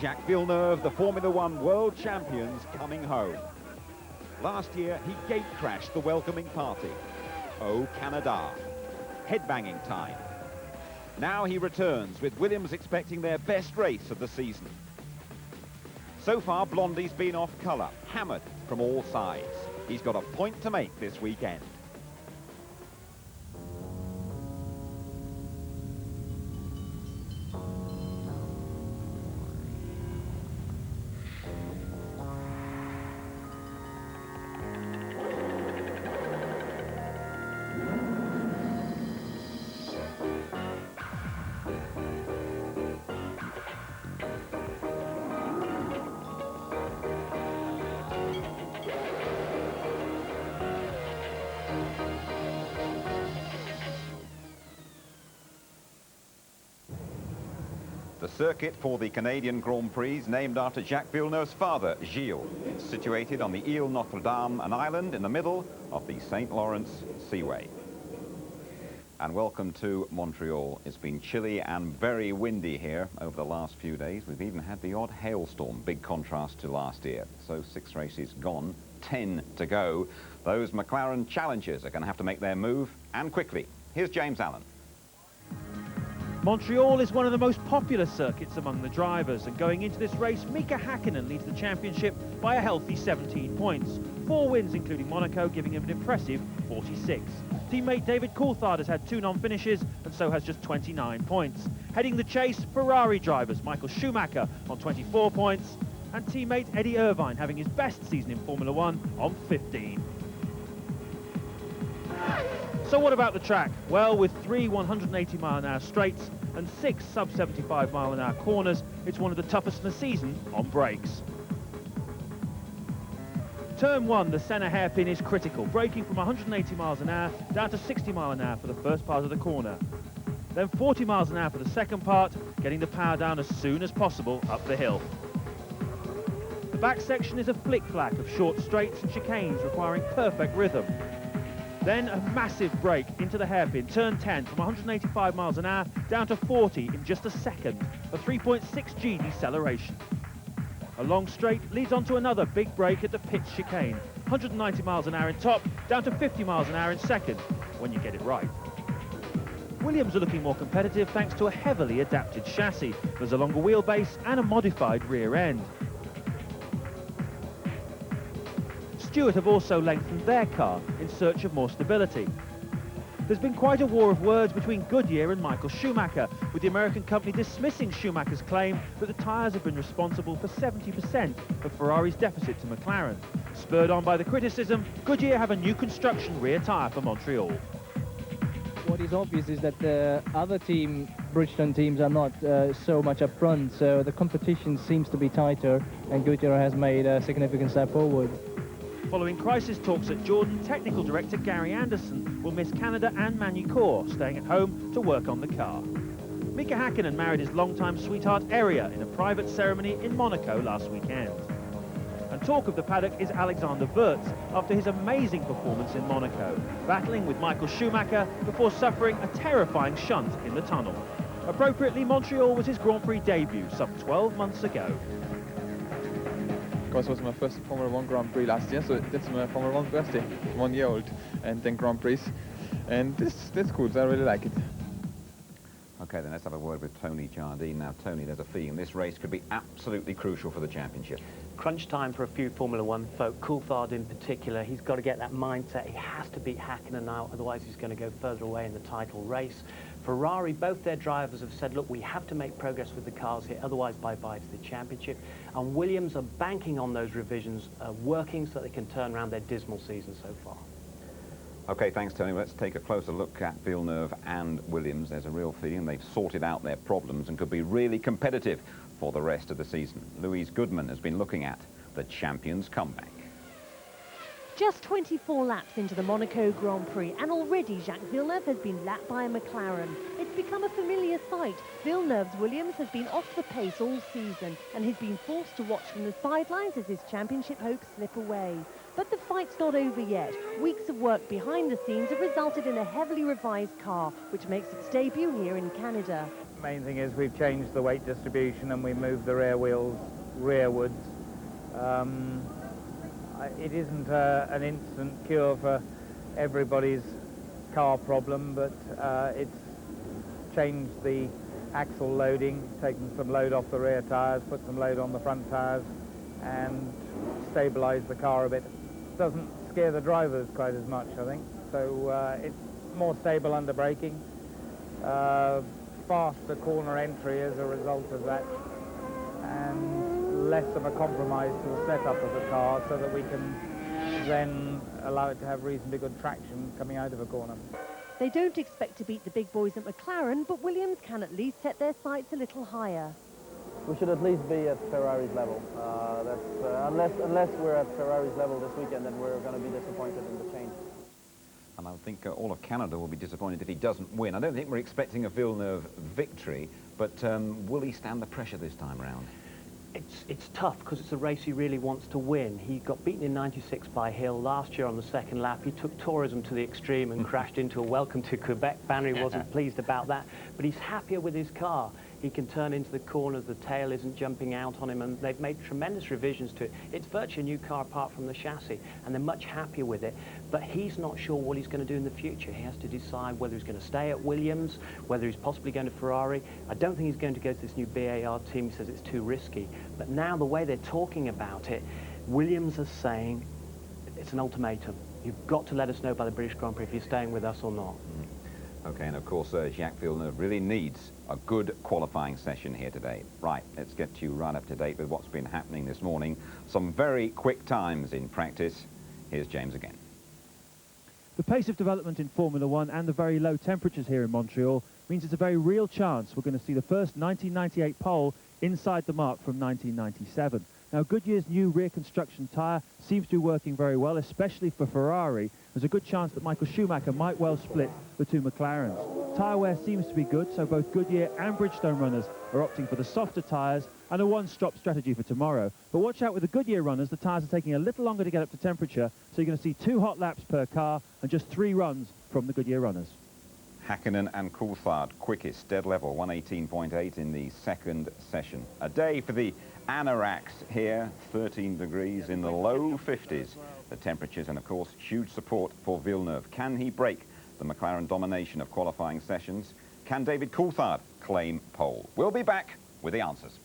Jacques Villeneuve, the Formula One world champions, coming home. Last year, he gate-crashed the welcoming party. Oh, Canada. Headbanging time. Now he returns, with Williams expecting their best race of the season. So far, Blondie's been off colour, hammered from all sides. He's got a point to make this weekend. The circuit for the Canadian Grand Prix is named after Jacques Villeneuve's father, Gilles. It's situated on the Ile Notre-Dame, an island in the middle of the St. Lawrence Seaway. And welcome to Montreal. It's been chilly and very windy here over the last few days. We've even had the odd hailstorm, big contrast to last year. So 6 races gone, 10 to go. Those McLaren challengers are going to have to make their move, and quickly. Here's James Allen. Montreal is one of the most popular circuits among the drivers, and going into this race, Mika Hakkinen leads the championship by a healthy 17 points. 4 wins, including Monaco, giving him an impressive 46. Teammate David Coulthard has had 2 non-finishes and so has just 29 points. Heading the chase, Ferrari drivers Michael Schumacher on 24 points and teammate Eddie Irvine having his best season in Formula One on 15. So what about the track? Well, with 3 180-mile-an-hour straights and 6 sub-75-mile-an-hour corners, it's one of the toughest in the season on brakes. Turn 1, the centre hairpin is critical, braking from 180 miles an hour down to 60 miles an hour for the first part of the corner. Then 40 miles an hour for the second part, getting the power down as soon as possible up the hill. The back section is a flick-flack of short straights and chicanes requiring perfect rhythm. Then a massive brake into the hairpin, turn 10 from 185 miles an hour down to 40 in just a second, a 3.6G deceleration. A long straight leads onto another big brake at the pit chicane, 190 miles an hour in top, down to 50 miles an hour in second, when you get it right. Williams are looking more competitive thanks to a heavily adapted chassis. There's a longer wheelbase and a modified rear end. Stewart have also lengthened their car in search of more stability. There's been quite a war of words between Goodyear and Michael Schumacher, with the American company dismissing Schumacher's claim that the tyres have been responsible for 70% of Ferrari's deficit to McLaren. Spurred on by the criticism, Goodyear have a new construction rear tyre for Montreal. What is obvious is that the other Bridgestone teams are not so much up front, so the competition seems to be tighter, and Goodyear has made a significant step forward. Following crisis talks at Jordan, technical director Gary Anderson will miss Canada and Manu Kor, staying at home to work on the car. Mika Hakkinen married his longtime sweetheart Eria in a private ceremony in Monaco last weekend. And talk of the paddock is Alexander Wurz, after his amazing performance in Monaco, battling with Michael Schumacher before suffering a terrifying shunt in the tunnel. Appropriately, Montreal was his Grand Prix debut some 12 months ago. Because it was my first Formula 1 Grand Prix last year, so that's my Formula 1 birthday, 1 year old, and then Grand Prix. And that's cool, so I really like it. Okay, then let's have a word with Tony Jardine. Now, Tony, there's a feeling this race could be absolutely crucial for the championship. Crunch time for a few Formula 1 folk, Coulthard in particular. He's got to get that mindset. He has to beat Hakkinen now, otherwise he's going to go further away in the title race. Ferrari, both their drivers have said, look, we have to make progress with the cars here, otherwise bye-bye to the championship. And Williams are banking on those revisions, working so they can turn around their dismal season so far. Okay, thanks, Tony. Let's take a closer look at Villeneuve and Williams. There's a real feeling they've sorted out their problems and could be really competitive for the rest of the season. Louise Goodman has been looking at the champions' comeback. Just 24 laps into the Monaco Grand Prix, and already Jacques Villeneuve has been lapped by a McLaren. It's become a familiar sight. Villeneuve's Williams has been off the pace all season, and he's been forced to watch from the sidelines as his championship hopes slip away. But the fight's not over yet. Weeks of work behind the scenes have resulted in a heavily revised car, which makes its debut here in Canada. Main thing is we've changed the weight distribution and we moved the rear wheels rearwards. It isn't an instant cure for everybody's car problem, but it's changed the axle loading, taken some load off the rear tyres, put some load on the front tyres, and stabilised the car a bit. Doesn't scare the drivers quite as much, I think. So it's more stable under braking, faster corner entry as a result of that, and less of a compromise to the setup of the car, so that we can then allow it to have reasonably good traction coming out of a corner. They don't expect to beat the big boys at McLaren, but Williams can at least set their sights a little higher. We should at least be at Ferrari's level. Unless we're at Ferrari's level this weekend, then we're going to be disappointed in the change. And I think all of Canada will be disappointed if he doesn't win. I don't think we're expecting a Villeneuve victory, but will he stand the pressure this time around? It's tough because it's a race he really wants to win. He got beaten in 96 by Hill last year on the second lap. He took tourism to the extreme and crashed into a welcome to Quebec banner. He wasn't pleased about that, but he's happier with his car. He can turn into the corners, the tail isn't jumping out on him, and they've made tremendous revisions to it. It's virtually a new car apart from the chassis, and they're much happier with it. But he's not sure what he's going to do in the future. He has to decide whether he's going to stay at Williams, whether he's possibly going to Ferrari. I don't think he's going to go to this new BAR team. He says it's too risky. But now the way they're talking about it, Williams is saying it's an ultimatum. You've got to let us know by the British Grand Prix if you're staying with us or not. Okay, and of course, Jacques Villeneuve really needs a good qualifying session here today. Right, let's get you right up to date with what's been happening this morning. Some very quick times in practice. Here's James again. The pace of development in Formula One and the very low temperatures here in Montreal means it's a very real chance we're going to see the first 1998 pole inside the mark from 1997. Now, Goodyear's new rear construction tyre seems to be working very well, especially for Ferrari. There's a good chance that Michael Schumacher might well split the two McLarens. Tyre wear seems to be good, so both Goodyear and Bridgestone runners are opting for the softer tyres and a one-stop strategy for tomorrow. But watch out with the Goodyear runners, the tyres are taking a little longer to get up to temperature, so you're going to see 2 hot laps per car and just 3 runs from the Goodyear runners. Hakkinen and Coulthard quickest, dead level, 118.8 in the second session. A day for the anoraks here, 13 degrees in the low 50s. The temperatures and, of course, huge support for Villeneuve. Can he break the McLaren domination of qualifying sessions? Can David Coulthard claim pole? We'll be back with the answers.